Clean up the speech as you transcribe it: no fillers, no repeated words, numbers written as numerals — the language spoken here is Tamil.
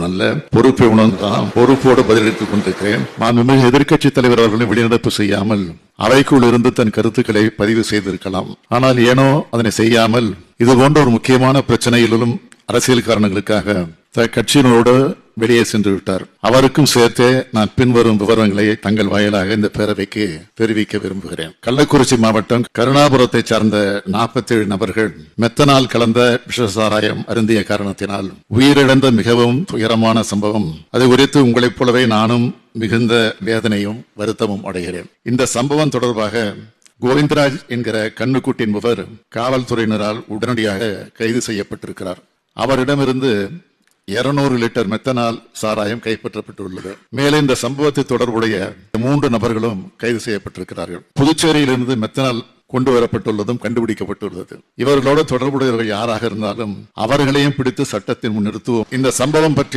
நல்ல பொறுப்பை உணர்ந்தான் பொறுப்போடு பதிலளித்துக் கொண்டிருக்கிறேன். மாண்புமிகு எதிர்க்கட்சித் தலைவர் அவர்களை வெளிநடப்பு செய்யாமல் அவைக்குள் இருந்து தன் கருத்துக்களை பதிவு செய்திருக்கலாம். ஆனால் ஏனோ அதனை செய்யாமல் இது போன்ற ஒரு முக்கியமான பிரச்சனையிலும் அரசியல் காரணங்களுக்காக கட்சியினரோடு வெளியே சென்று விட்டார். அவருக்கும் சேர்த்தே நான் பின்வரும் விவரங்களை தங்கள் வாயிலாக இந்த பேரவைக்கு தெரிவிக்க விரும்புகிறேன். கள்ளக்குறிச்சி மாவட்டம் கருணாபுரத்தை சார்ந்த 47 நபர்கள் மெத்தனால் கலந்த விஷசாராயம் அருந்திய காரணத்தினால் உயிரிழந்த மிகவும் துயரமான சம்பவம். அது குறித்து உங்களைப் போலவே நானும் மிகுந்த வேதனையும் வருத்தமும் அடைகிறேன். இந்த சம்பவம் தொடர்பாக கோவிந்தராஜ் என்கிற கண்ணுக்குட்டி என்பவர் காவல்துறையினரால் உடனடியாக கைது செய்யப்பட்டிருக்கிறார். அவரிடமிருந்து 200 லிட்டர் மெத்தனால் சாராயம் கைப்பற்றப்பட்டுள்ளது. மேலும் இந்த சம்பவத்தை தொடர்புடைய 3 நபர்களும் கைது செய்யப்பட்டிருக்கிறார்கள். புதுச்சேரியிலிருந்து மெத்தனால் கொண்டு வரப்பட்டுள்ளதும் கண்டுபிடிக்கப்பட்டுள்ளது. இவர்களோடு தொடர்புடையவர்கள் யாராக இருந்தாலும் அவர்களையும் பிடித்து சட்டத்தின் முன் நிறுத்துவோம். இந்த சம்பவம் பற்றி